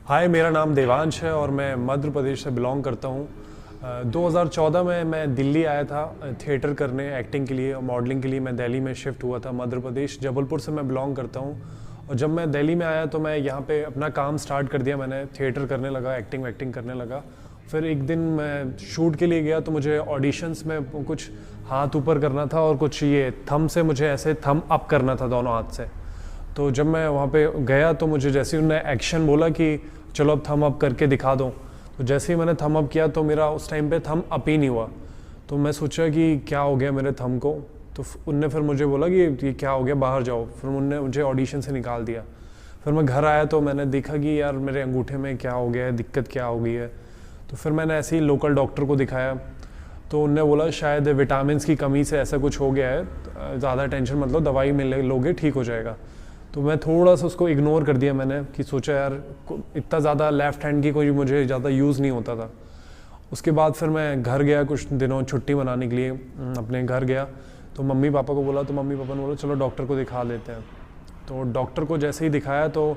हाय, मेरा नाम देवांश है और मैं मध्य प्रदेश से बिलोंग करता हूँ। 2014 में मैं दिल्ली आया था थिएटर करने, एक्टिंग के लिए और मॉडलिंग के लिए। मैं दिल्ली में शिफ्ट हुआ था। मध्य प्रदेश जबलपुर से मैं बिलोंग करता हूँ। और जब मैं दिल्ली में आया तो मैं यहाँ पे अपना काम स्टार्ट कर दिया। मैंने थिएटर करने लगा, एक्टिंग वैक्टिंग करने लगा। फिर एक दिन मैं शूट के लिए गया तो मुझे ऑडिशंस में कुछ हाथ ऊपर करना था और कुछ ये थंब से मुझे ऐसे थंब अप करना था दोनों हाथ से। तो जब मैं वहाँ पे गया तो मुझे जैसे ही उन्होंने एक्शन बोला कि चलो अब थंब अप करके दिखा दो, तो जैसे ही मैंने थंब अप किया तो मेरा उस टाइम पे थंब अप ही नहीं हुआ। तो मैं सोचा कि क्या हो गया मेरे थंब को। तो उनने फिर मुझे बोला कि ये क्या हो गया, बाहर जाओ। फिर उनने मुझे ऑडिशन से निकाल दिया। फिर मैं घर आया तो मैंने देखा कि यार मेरे अंगूठे में क्या हो गया है, दिक्कत क्या हो गई है। तो फिर मैंने ऐसे ही लोकल डॉक्टर को दिखाया तो उनने बोला शायद विटामिन की कमी से ऐसा कुछ हो गया है, ज़्यादा टेंशन मतलब दवाई मिल लोगे ठीक हो जाएगा। तो मैं थोड़ा सा उसको इग्नोर कर दिया मैंने कि सोचा यार इतना ज़्यादा लेफ़्ट हैंड की कोई मुझे ज़्यादा यूज़ नहीं होता था। उसके बाद फिर मैं घर गया कुछ दिनों छुट्टी मनाने के लिए, अपने घर गया तो मम्मी पापा को बोला, तो मम्मी पापा ने बोला चलो डॉक्टर को दिखा लेते हैं। तो डॉक्टर को जैसे ही दिखाया तो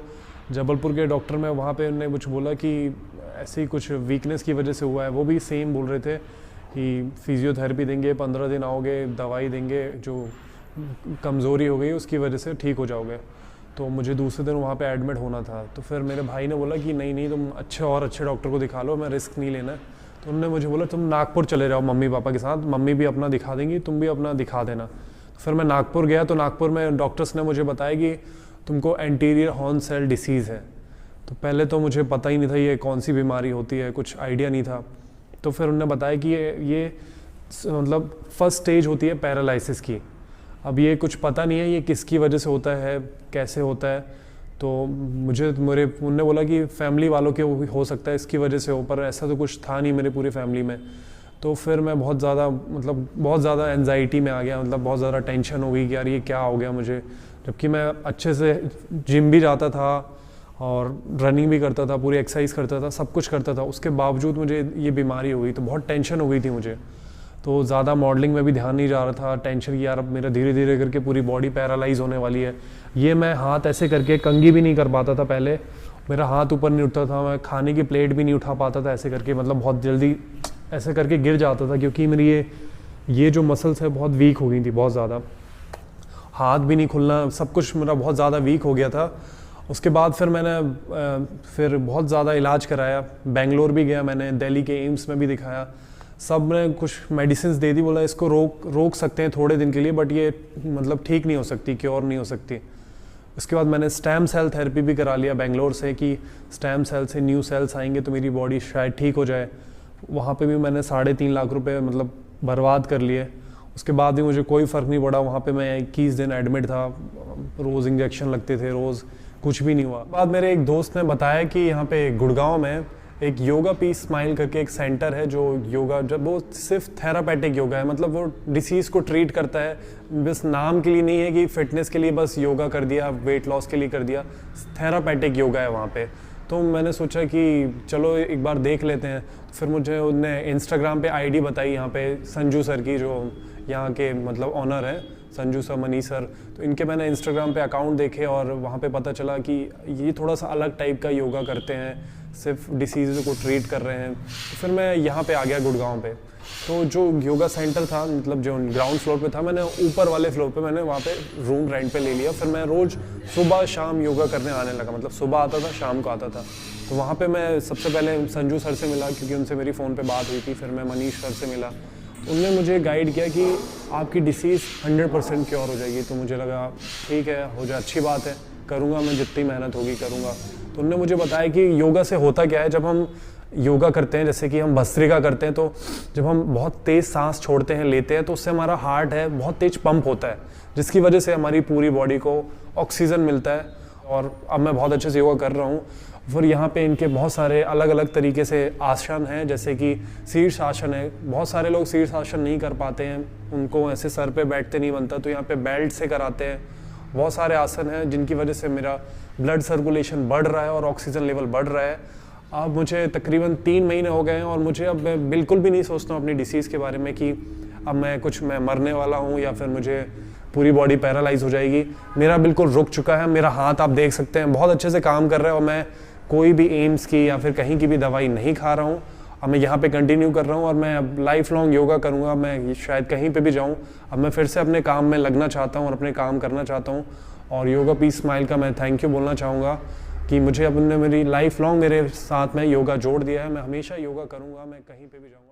जबलपुर के डॉक्टर में वहाँ पे उन्होंने कुछ बोला कि ऐसी कुछ वीकनेस की वजह से हुआ है। वो भी सेम बोल रहे थे कि फिजियोथेरेपी देंगे, 15 दिन आओगे, दवाई देंगे, जो कमज़ोरी हो गई उसकी वजह से ठीक हो जाओगे। तो मुझे दूसरे दिन वहाँ पे एडमिट होना था। तो फिर मेरे भाई ने बोला कि नहीं तुम अच्छे डॉक्टर को दिखा लो, मैं रिस्क नहीं लेना। तो उन्होंने मुझे बोला तुम नागपुर चले जाओ मम्मी पापा के साथ, मम्मी भी अपना दिखा देंगी, तुम भी अपना दिखा देना। तो फिर मैं नागपुर गया तो नागपुर में डॉक्टर्स ने मुझे बताया कि तुमको एंटीरियर हॉर्न सेल डिसीज़ है। तो पहले तो मुझे पता ही नहीं था ये कौन सी बीमारी होती है, कुछ आइडिया नहीं था। तो फिर उन्होंने बताया कि ये मतलब फर्स्ट स्टेज होती है पैरालिसिस की। अब ये कुछ पता नहीं है ये किसकी वजह से होता है, कैसे होता है। तो उन्होंने बोला कि फैमिली वालों के हो सकता है इसकी वजह से हो, पर ऐसा तो कुछ था नहीं मेरी पूरी फैमिली में। तो फिर मैं बहुत ज़्यादा एंजाइटी में आ गया, मतलब बहुत ज़्यादा टेंशन हो गई कि यार ये क्या हो गया मुझे। जबकि मैं अच्छे से जिम भी जाता था और रनिंग भी करता था, पूरी एक्सरसाइज करता था, सब कुछ करता था, उसके बावजूद मुझे ये बीमारी हो गई। तो बहुत टेंशन हो गई थी मुझे। तो ज़्यादा मॉडलिंग में भी ध्यान नहीं जा रहा था, टेंशन की यार अब मेरा धीरे धीरे करके पूरी बॉडी पैरालाइज होने वाली है। ये मैं हाथ ऐसे करके कंघी भी नहीं कर पाता था पहले, मेरा हाथ ऊपर नहीं उठता था, मैं खाने की प्लेट भी नहीं उठा पाता था ऐसे करके, मतलब बहुत जल्दी ऐसे करके गिर जाता था क्योंकि मेरी ये जो मसल्स है बहुत वीक हो गई थी, बहुत ज़्यादा हाथ भी नहीं खुलना, सब कुछ मेरा बहुत ज़्यादा वीक हो गया था। उसके बाद फिर मैंने फिर बहुत ज़्यादा इलाज कराया, बेंगलोर भी गया मैंने, दिल्ली के एम्स में भी दिखाया। सब ने कुछ मेडिसिन दे दी, बोला इसको रोक सकते हैं थोड़े दिन के लिए, बट ये मतलब ठीक नहीं हो सकती, क्योर नहीं हो सकती। उसके बाद मैंने स्टेम सेल थेरेपी भी करा लिया बेंगलोर से कि स्टेम सेल से न्यू सेल्स आएंगे तो मेरी बॉडी शायद ठीक हो जाए। वहाँ पे भी मैंने 3.5 लाख रुपए मतलब बर्बाद कर लिए। उसके बाद भी मुझे कोई फ़र्क नहीं पड़ा। वहाँ पे मैं 21 दिन एडमिट था, रोज़ इंजेक्शन लगते थे, रोज़ कुछ भी नहीं हुआ। बाद मेरे एक दोस्त ने बताया कि यहाँ पे गुड़गांव में एक योगा पीस स्माइल करके एक सेंटर है जो योगा, जब वो सिर्फ थेरापेटिक योगा है, मतलब वो डिसीज़ को ट्रीट करता है। बस नाम के लिए नहीं है कि फिटनेस के लिए बस योगा कर दिया, वेट लॉस के लिए कर दिया, थेरापेटिक योगा है वहाँ पे। तो मैंने सोचा कि चलो एक बार देख लेते हैं। फिर मुझे उनने इंस्टाग्राम पे आईडी बताई यहाँ पे संजू सर की, जो यहाँ के मतलब ऑनर है, संजू सर, मनी सर। तो इनके मैंने इंस्टाग्राम पे अकाउंट देखे और वहाँ पे पता चला कि ये थोड़ा सा अलग टाइप का योगा करते हैं, सिर्फ डिसीज़ को ट्रीट कर रहे हैं। तो फिर मैं यहाँ पे आ गया गुड़गांव पे। तो जो योगा सेंटर था, मतलब जो ग्राउंड फ्लोर पे था, मैंने ऊपर वाले फ्लोर पे मैंने वहाँ पे रूम रेंट पे ले लिया। फिर मैं रोज़ सुबह शाम योगा करने आने लगा, मतलब सुबह आता था, शाम को आता था। तो वहाँ पे मैं सबसे पहले संजू सर से मिला क्योंकि उनसे मेरी फ़ोन पे बात हुई थी। फिर मैं मनीष सर से मिला, उनने मुझे गाइड किया कि आपकी डिसीज़ 100% क्योर हो जाएगी। तो मुझे लगा ठीक है, हो जाए, अच्छी बात है, करूँगा मैं, जितनी मेहनत होगी करूँगा। तो उन्होंने मुझे बताया कि योगा से होता क्या है, जब हम योगा करते हैं, जैसे कि हम भस्त्रिका करते हैं, तो जब हम बहुत तेज़ सांस छोड़ते हैं, लेते हैं, तो उससे हमारा हार्ट है बहुत तेज़ पंप होता है, जिसकी वजह से हमारी पूरी बॉडी को ऑक्सीजन मिलता है। और अब मैं बहुत अच्छे से योगा कर रहा हूँ। फिर यहाँ पे इनके बहुत सारे अलग अलग तरीके से आसन हैं, जैसे कि शीर्ष आसन है। बहुत सारे लोग शीर्ष आसन नहीं कर पाते हैं, उनको ऐसे सर पे बैठते नहीं बनता, तो यहाँ पे बेल्ट से कराते हैं। बहुत सारे आसन हैं जिनकी वजह से मेरा ब्लड सर्कुलेशन बढ़ रहा है और ऑक्सीजन लेवल बढ़ रहा है। अब मुझे तकरीबन 3 महीने हो गए हैं और मुझे अब मैं बिल्कुल भी नहीं सोचता हूँ अपनी डिसीज़ के बारे में कि अब मैं मरने वाला हूँ या फिर मुझे पूरी बॉडी पैरालाइज हो जाएगी। मेरा बिल्कुल रुक चुका है। मेरा हाथ आप देख सकते हैं बहुत अच्छे से काम कर रहा है और मैं कोई भी एम्स की या फिर कहीं की भी दवाई नहीं खा रहा हूँ। अब मैं यहाँ पे कंटिन्यू कर रहा हूँ और मैं अब लाइफ लॉन्ग योगा करूँगा। मैं शायद कहीं पे भी जाऊँ, अब मैं फिर से अपने काम में लगना चाहता हूँ और अपने काम करना चाहता हूँ। और योगा पीस स्माइल का मैं थैंक यू बोलना चाहूँगा कि मुझे अपने मेरी लाइफ लॉन्ग मेरे साथ में योगा जोड़ दिया है। मैं हमेशा योगा करूँगा, मैं कहीं पे भी जाऊँगा।